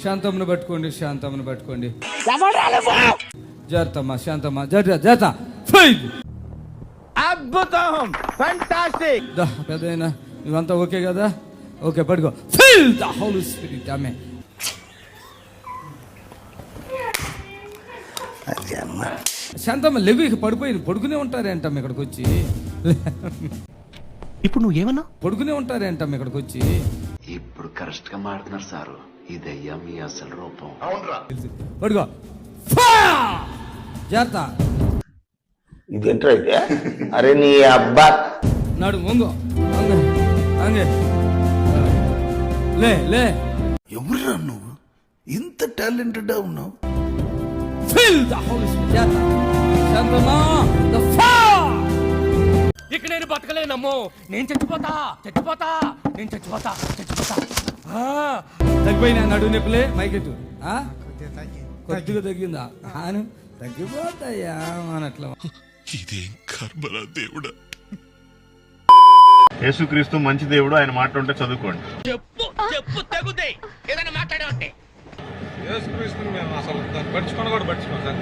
శాంతమ్మను పట్టుకోండి, శాంతమ్మను పట్టుకోండి. జాగ్రత్తమ్మా, శాంతమ్మా, జాగ్రత్త. అద్భుతం, ఫెంటాస్టిక్. పెద్దయినా ఇవంతా ఓకే కదా? ఓకే, పట్టుకో. Feel the holy spirit. ఆమె శాంతమ్మ లేవు, ఇక పడిపోయింది. పడుకునే ఉంటారేంటమ్మ ఇక్కడికి వచ్చి. ఇప్పుడు నువ్వేమన్నా? పడుకునే ఉంటారేంటమ్మ ఇక్కడికి వచ్చి. ఇప్పుడు కరెక్ట్ గా మాట్లాడుతున్నారు సారు. ఇదయ్యా మీ అసలు రూపం. పడుకో. జాగ్రత్త. ఇదేంట్రా అయితే? అరే నీ అబ్బా నాడు ముందు లే లే. ఎవరురా నువ్వు? ఇంత టాలెంటెడ్ ఉన్నావు. Feel the holy spirit. జాగ్రత్త. Shantamma, the fire. ఇక నేను బతకలేనమ్మో. నేను చచ్చిపోతా. తగ్గిపోయినా నడు నొప్పులే మైకెట్టు. కొద్దిగా తగ్గిందా? తగ్గిపోతాయా అన్నట్లా. ఇదేం కర్మరా దేవుడా. యేసుక్రీస్తు మంచి దేవుడు, ఆయన మాట్లాడుంటే చదువుకోండి. చెప్పు తగుదే ఏదైనా మాట్లాడే ఉంటే. యేసుక్రీస్తుని మేము అసలు పట్టించుకొని కూడా పట్టించుకోం సార్.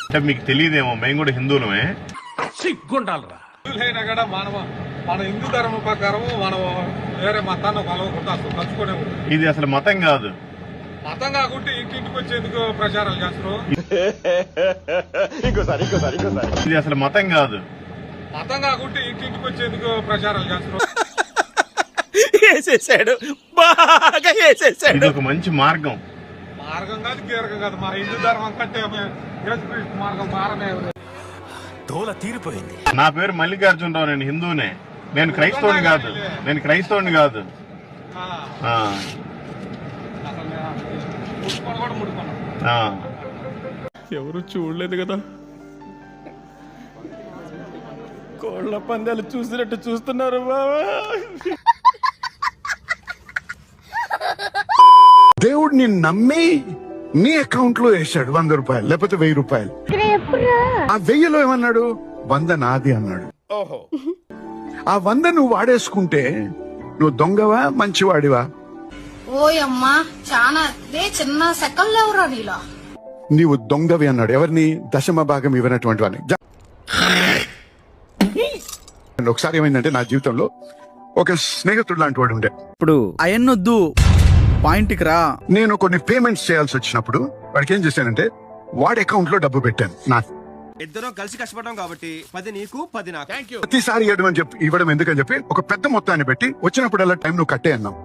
అంటే మీకు తెలియదేమో, మేము కూడా హిందువులమే. సిగ్గుండాలరా. హిందువులైనా కూడా మన హిందూ ధర్మం ప్రకారము మనం వేరే మతాన్ని కలవకుండా అసలు కలుసుకునే ఉంటుంది. ఇది అసలు మతం కాదు. మతం కాకుంటే ఇంటింటికి వచ్చేందుకు ప్రచారాలు చేస్తారు. ఇది అసలు మతం కాదు. మతం కాకుంటే ఇంటింటికి వచ్చేందుకు ప్రచారాలు చేస్తారు. వేసేసాడు, బాగా వేసేసాడు. ఇది ఒక మంచి మార్గం. మార్గం కాదు, గీరకం కాదు. మా హిందూ ధర్మం కంటే యేసుక్రీస్తు మార్గం మారనే. తోల తీరిపోయింది. నా పేరు మల్లికార్జునరావు, నేను హిందువునే. నేను క్రైస్తవుని కాదు. ముట్టుకొని కూడా ముట్టుకున్నాం. ఎవరు చూడలేదు కదా. కోళ్ల పందాలు చూసినట్టు చూస్తున్నారు బాబా. దేవుడిని నమ్మి నీ అకౌంట్ లో వేసాడు 100 రూపాయలు లేకపోతే 1000 రూపాయలు. ఆ 1000లో ఏమన్నాడు? 100 నాది అన్నాడు. ఆ 100 నువ్వు వాడేసుకుంటే నువ్వు దొంగవా మంచివాడివా? ఓయమ్మా, చాలా చిన్న సెకండ్లు ఎవరా నీలా? నీవు దొంగవి అన్నాడు. ఎవరిని? దశమ భాగం ఇవ్వనటువంటి వాడిని. ఒకసారి ఏమైందంటే నా జీవితంలో ఒక స్నేహితుడు లాంటి వాడు ఉండే. ఇప్పుడు అయన్నొద్దు, పాయింట్కి రా. నేను కొన్ని పేమెంట్స్ చేయాల్సి వచ్చినప్పుడు వాడికి ఏం చేశానంటే వాడి అకౌంట్ లో డబ్బు పెట్టాను. నాకు ఇద్దరం కలిసి కష్టపడ్డాం కాబట్టి 10 నీకు 10 నాకు. ప్రతిసారి ఇవ్వడం ఎందుకని చెప్పి ఒక పెద్ద మొత్తాన్ని పెట్టి వచ్చినప్పుడల్లా టైం నువ్వు కట్టే అన్నాం.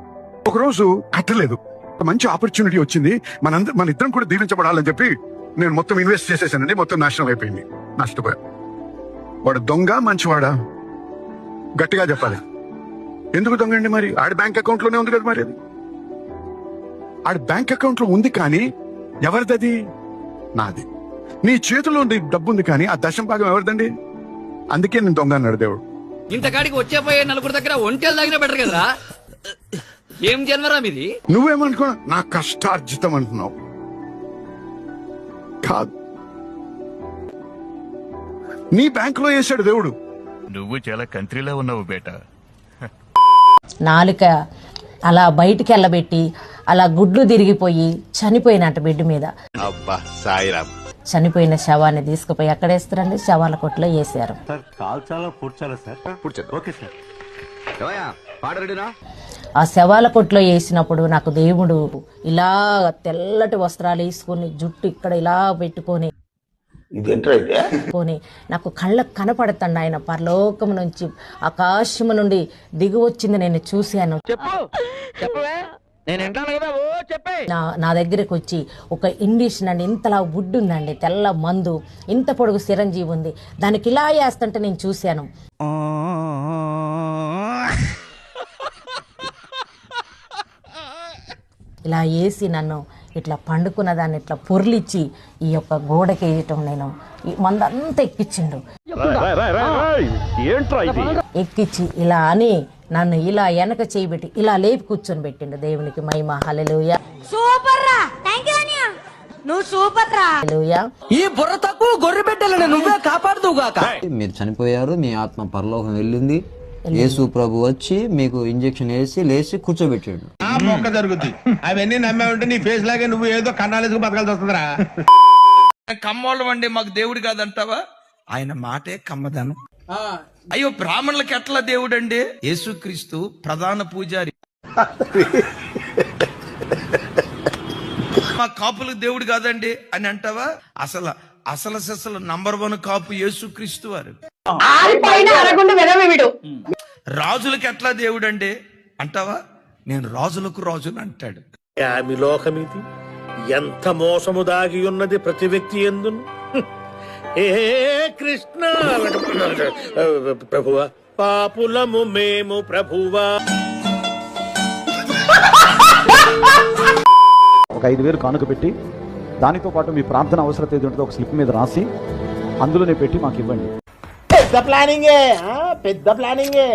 ఒక రోజు కట్టలేదు. ఒక మంచి ఆపర్చునిటీ వచ్చింది, మన ఇద్దరం కూడా దీవించబడాలని చెప్పి నేను మొత్తం ఇన్వెస్ట్ చేసేసానండి. మొత్తం నాశనం అయిపోయింది, నష్టపోయా. వాడు దొంగ మంచివాడా? గట్టిగా చెప్పాలి. ఎందుకు దొంగ అండి? మరి ఆడి బ్యాంక్ అకౌంట్ లోనే ఉంది కదా. మరి అది ఆడి బ్యాంక్ అకౌంట్ లో ఉంది, కానీ ఎవరిదది? నాది. నీ చేతిలో డబ్బు ఉంది, కానీ ఆ దశం భాగం ఎవరిదండి? అందుకే నేను దొంగ అన్నాడు దేవుడు. ఇంతకాడికి వచ్చేపోయే నలుగురు దగ్గర ఒంటెలు తాగినా బెటర్ కదరా. ఏం జన్మరా మీది? నువ్వేమనుకో నా కష్టార్జితం అంటున్నావు. కాదు, నీ బ్యాంక్ లో వేసాడు దేవుడు. నువ్వు చాలా కంట్రీలో ఉన్నావు బేటా. నాలుక అలా బయటికి వెళ్ళబెట్టి అలా గుడ్లు తిరిగిపోయి చనిపోయినట్ట బెడ్ మీద. అబ్బా సాయిరామ్. చనిపోయిన శవాన్ని తీసుకుపోయి ఎక్కడేస్తారండి? శవాల కొట్లో వేసారు. ఆ శవాల కొట్లో వేసినప్పుడు నాకు దేవుడు ఇలా తెల్లటి వస్త్రాలు వేసుకొని జుట్టు ఇక్కడ ఇలా పెట్టుకొని నాకు కళ్ళకు కనపడతండి. ఆయన పరలోకం నుంచి ఆకాశము నుండి దిగి వచ్చింది నేను చూశాను. నా దగ్గరకు వచ్చి ఒక ఇండిషన్ అండి, ఇంతలా వుడ్ ఉందండి, తెల్ల మందు, ఇంత పొడుగు చిరంజీవి ఉంది, దానికి ఇలా వేస్తుంటే నేను చూశాను. ఇలా వేసి నన్ను ఇట్లా పండుకున్న దాన్ని ఇట్లా పొర్లిచ్చి ఈ యొక్క గోడకి వేయటం, నేను ఈ మందంతా ఎక్కించిండు. ఎక్కించి ఇలా అని నన్ను ఇలా వెనక చేయబెట్టి ఇలా లేపి కూర్చొని పెట్టిండు. దేవునికి మహిమ, హల్లెలూయా. సూపర్ రా, థాంక్యూ అన్నయ్య. నువ్వు సూపర్ రా. హల్లెలూయా. ఈ బుర్ర తక్కువ గొర్రె బిడ్డలను నువ్వే కాపాడుదువుగాక. మీరు చనిపోయారు, మీ ఆత్మ పరలోకం వెళ్ళింది. యేసు ప్రభు వచ్చి మీకు ఇంజెక్షన్ వేసి లేచి కూర్చోబెట్టాడు. మొక్క జరుగుద్ది. అవన్నీ నమ్మే ఉంటే నీ ఫేస్ లాగే నువ్వు ఏదో కన్నాలేసుకు బతకాల్సి వస్తుందిరా. కమ్మోళ్ళం అండి, మాకు దేవుడు కాదంటావా? ఆయన మాటే కమ్మదనం. అయ్యో, బ్రాహ్మణులకి ఎట్లా దేవుడు అండి? యేసుక్రీస్తు ప్రధాన పూజారి. మా కాపులకు దేవుడు కాదండి అని అంటావా? అసలు సిసలు నంబర్ 1 కాపు యేసుక్రీస్తు వారు. రాజులకి ఎట్లా దేవుడు అండి అంటావా? నేను రాజులకు రాజుని అంటాడు. ఆమె లోకమిది, ఎంత మోసము దాగి ఉన్నది ప్రతి వ్యక్తి ఎందును. ఏ కృష్ణ ప్రభువా, పాపులము మేము ప్రభువా. ఒక 5,000 కానుక పెట్టి దానితో పాటు మీ ప్రార్థన అవసరత ఏది ఉంటుందో ఒక స్లిప్ మీద రాసి అందులోనే పెట్టి మాకు ఇవ్వండి. పెద్ద ప్లానింగే.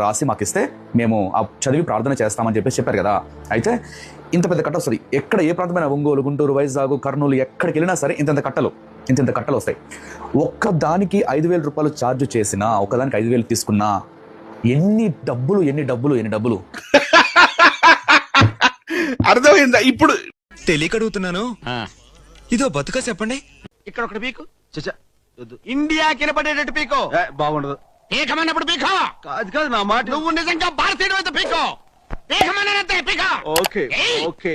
రాసి మాకు ఇస్తే మేము చదివి ప్రార్థన చేస్తామని చెప్పారు కదా. అయితే ఇంత పెద్ద కట్ట వస్తుంది. ఎక్కడ ఏ ప్రాంతమైన ఒంగోలు, గుంటూరు, వైజాగ్, కర్నూలు ఎక్కడికి వెళ్ళినా సరే ఇంత కట్టలు వస్తాయి. ఒక్క దానికి 5,000 రూపాయలు ఛార్జ్ చేసినా, ఒక్కదానికి 5,000 తీసుకున్నా ఎన్ని డబ్బులు. అర్థమైందా ఇప్పుడు? తెలియకడుగుతున్నాను. ఇదో బతుక చెప్పండి. ఇక్కడ ఒకటి పీకు. ఇండియా కినపడేటట్టు పీకో. బాగుండదు. ఏకమైనప్పుడు పీకో. కాదు నా మాట. నువ్వు నిజంగా భారతీయుడు అయితే పీకో. ఏకమైనంతే పీకో. ఓకే.